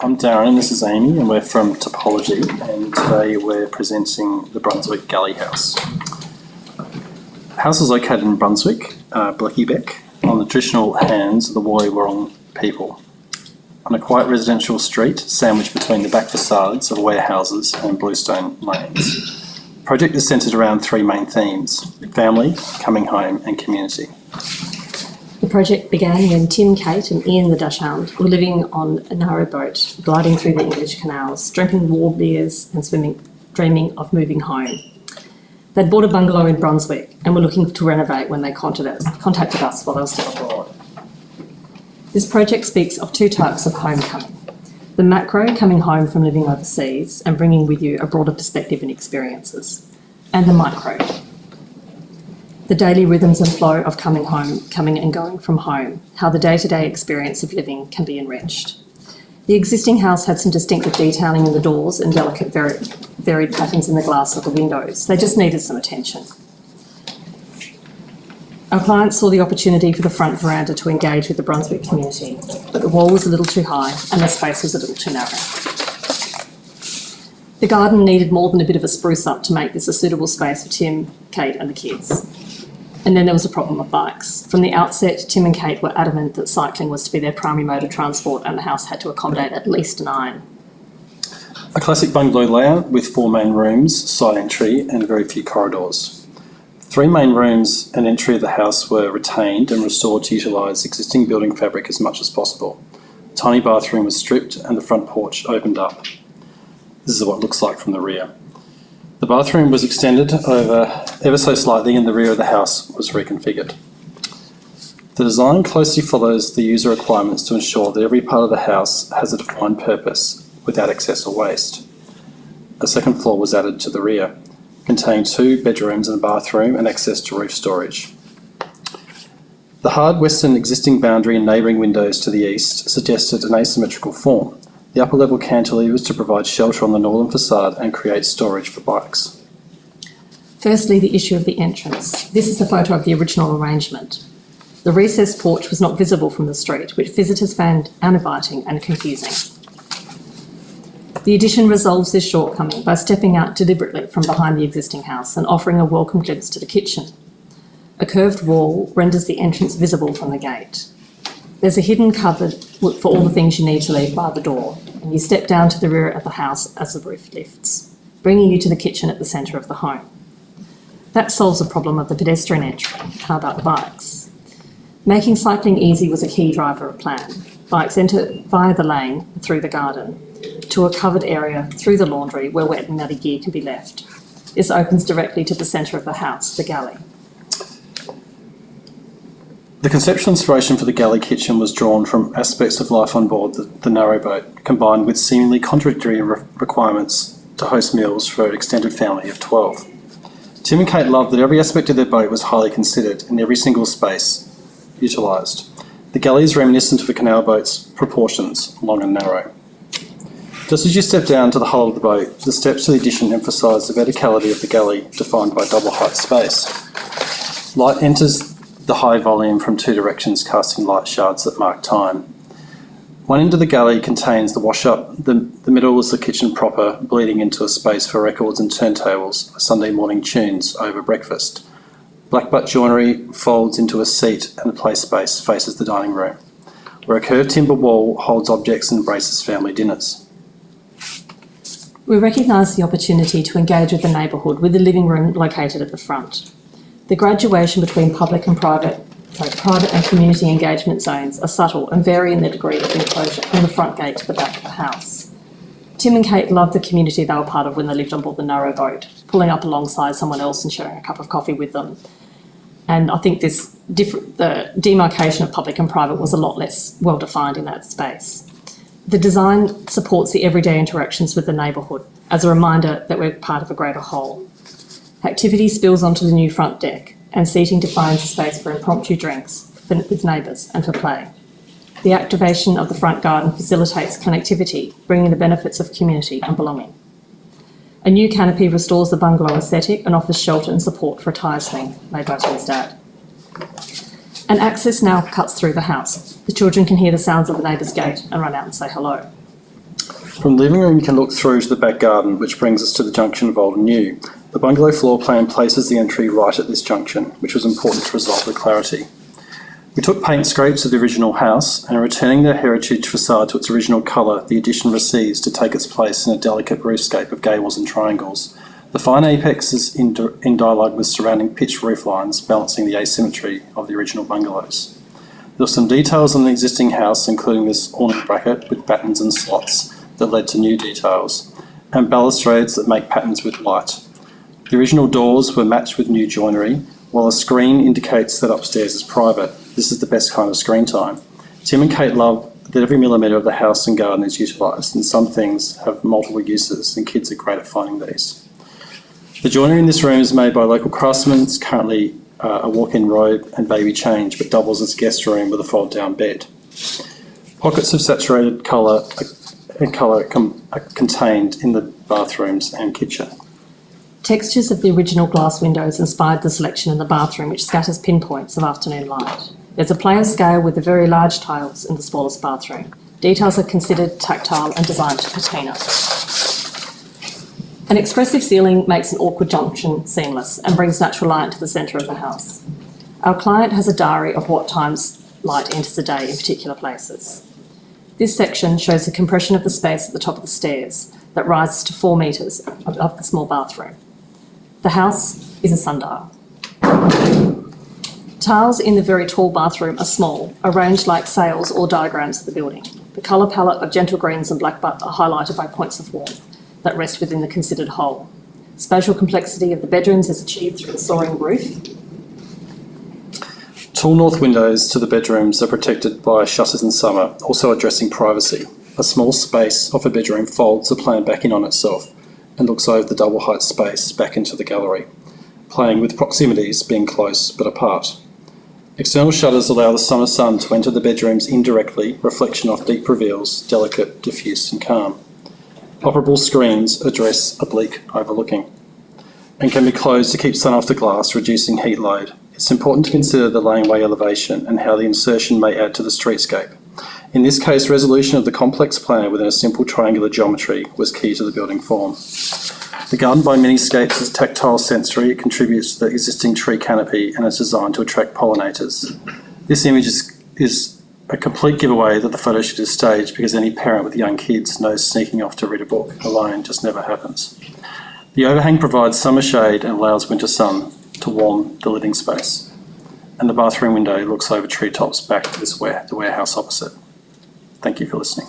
I'm Darren and this is Amy, and we're from Topology, and today we're presenting the Brunswick Galley House. The house is located in Brunswick, Bleckybeck, on the traditional hands of the Woy Wurrung people, on a quiet residential street sandwiched between the back facades of warehouses and bluestone lanes. The project is centred around three main themes: family, coming home and community. The project began when Tim, Kate and Ian the Dachshund were living on a narrow boat, gliding through the English canals, drinking warm beers and dreaming of moving home. They'd bought a bungalow in Brunswick and were looking to renovate when they contacted us while they were still abroad. This project speaks of two types of homecoming: the macro, coming home from living overseas and bringing with you a broader perspective and experiences, and the micro, the daily rhythms and flow of coming home, coming and going from home, how the day-to-day experience of living can be enriched. The existing house had some distinctive detailing in the doors and delicate varied patterns in the glass of the windows. They just needed some attention. Our clients saw the opportunity for the front veranda to engage with the Brunswick community, but the wall was a little too high and the space was a little too narrow. The garden needed more than a bit of a spruce up to make this a suitable space for Tim, Kate and the kids. And then there was a problem of bikes. From the outset, Tim and Kate were adamant that cycling was to be their primary mode of transport and the house had to accommodate at least 9. A classic bungalow layout with 4 main rooms, side entry and very few corridors. 3 main rooms and entry of the house were retained and restored to utilise existing building fabric as much as possible. A tiny bathroom was stripped and the front porch opened up. This is what it looks like from the rear. The bathroom was extended over ever so slightly and the rear of the house was reconfigured. The design closely follows the user requirements to ensure that every part of the house has a defined purpose without excess or waste. A second floor was added to the rear, containing 2 bedrooms and a bathroom and access to roof storage. The hard western existing boundary and neighbouring windows to the east suggested an asymmetrical form. The upper level cantilevers to provide shelter on the northern facade and create storage for bikes. Firstly, the issue of the entrance. This is a photo of the original arrangement. The recessed porch was not visible from the street, which visitors found uninviting and confusing. The addition resolves this shortcoming by stepping out deliberately from behind the existing house and offering a welcome glimpse to the kitchen. A curved wall renders the entrance visible from the gate. There's a hidden cupboard for all the things you need to leave by the door, and you step down to the rear of the house as the roof lifts, bringing you to the kitchen at the centre of the home. That solves the problem of the pedestrian entry. How about bikes? Making cycling easy was a key driver of plan. Bikes enter via the lane through the garden to a covered area through the laundry where wet and muddy gear can be left. This opens directly to the centre of the house, the galley. The conceptual inspiration for the galley kitchen was drawn from aspects of life on board the narrowboat, combined with seemingly contradictory requirements to host meals for an extended family of 12. Tim and Kate loved that every aspect of their boat was highly considered and every single space utilised. The galley is reminiscent of a canal boat's proportions, long and narrow. Just as you step down to the hull of the boat, the steps to the addition emphasise the verticality of the galley, defined by double height space. Light enters the high volume from 2 directions, casting light shards that mark time. One end of the galley contains the wash-up, the middle is the kitchen proper, bleeding into a space for records and turntables, Sunday morning tunes over breakfast. Black butt joinery folds into a seat and the play space faces the dining room, where a curved timber wall holds objects and embraces family dinners. We recognise the opportunity to engage with the neighbourhood with the living room located at the front. The graduation between private and community engagement zones are subtle and vary in their degree of enclosure from the front gate to the back of the house. Tim and Kate loved the community they were part of when they lived on board the narrowboat, pulling up alongside someone else and sharing a cup of coffee with them. And I think the demarcation of public and private was a lot less well defined in that space. The design supports the everyday interactions with the neighbourhood as a reminder that we're part of a greater whole. Activity spills onto the new front deck and seating defines a space for impromptu drinks with neighbours and for play. The activation of the front garden facilitates connectivity, bringing the benefits of community and belonging. A new canopy restores the bungalow aesthetic and offers shelter and support for a tyre swing made by Tim's dad. An access now cuts through the house. The children can hear the sounds of the neighbour's gate and run out and say hello. From the living room, you can look through to the back garden, which brings us to the junction of old and new. The bungalow floor plan places the entry right at this junction, which was important to resolve the clarity. We took paint scrapes of the original house and are returning the heritage facade to its original colour the addition receives to take its place in a delicate roofscape of gables and triangles. The fine apex is in dialogue with surrounding pitched roof lines, balancing the asymmetry of the original bungalows. There are some details on the existing house, including this awning bracket with battens and slots that led to new details, and balustrades that make patterns with light. The original doors were matched with new joinery, while a screen indicates that upstairs is private. This is the best kind of screen time. Tim and Kate love that every millimetre of the house and garden is utilised, and some things have multiple uses, and kids are great at finding these. The joinery in this room is made by local craftsmen. It's currently a walk-in robe and baby change, but doubles as guest room with a fold-down bed. Pockets of saturated colour are contained in the bathrooms and kitchen. Textures of the original glass windows inspired the selection in the bathroom, which scatters pinpoints of afternoon light. There's a play of scale with the very large tiles in the smallest bathroom. Details are considered tactile and designed to patina. An expressive ceiling makes an awkward junction seamless and brings natural light to the centre of the house. Our client has a diary of what times light enters a day in particular places. This section shows the compression of the space at the top of the stairs that rises to 4 metres of the small bathroom. The house is a sundial. Tiles in the very tall bathroom are small, arranged like sails or diagrams of the building. The colour palette of gentle greens and black are highlighted by points of warmth that rest within the considered whole. Spatial complexity of the bedrooms is achieved through the soaring roof. Tall north windows to the bedrooms are protected by shutters in summer, also addressing privacy. A small space off a bedroom folds the plan back in on itself and looks over the double height space back into the gallery, playing with proximities being close but apart. External shutters allow the summer sun to enter the bedrooms indirectly, reflection off deep reveals, delicate, diffuse and calm. Operable screens address oblique overlooking and can be closed to keep sun off the glass, reducing heat load. It's important to consider the laneway elevation and how the insertion may add to the streetscape. In this case, resolution of the complex plan within a simple triangular geometry was key to the building form. The garden by Miniscapes is tactile sensory. It contributes to the existing tree canopy and is designed to attract pollinators. This image is a complete giveaway that the photo shoot is staged, because any parent with young kids knows sneaking off to read a book alone just never happens. The overhang provides summer shade and allows winter sun to warm the living space. And the bathroom window looks over treetops back to the warehouse opposite. Thank you for listening.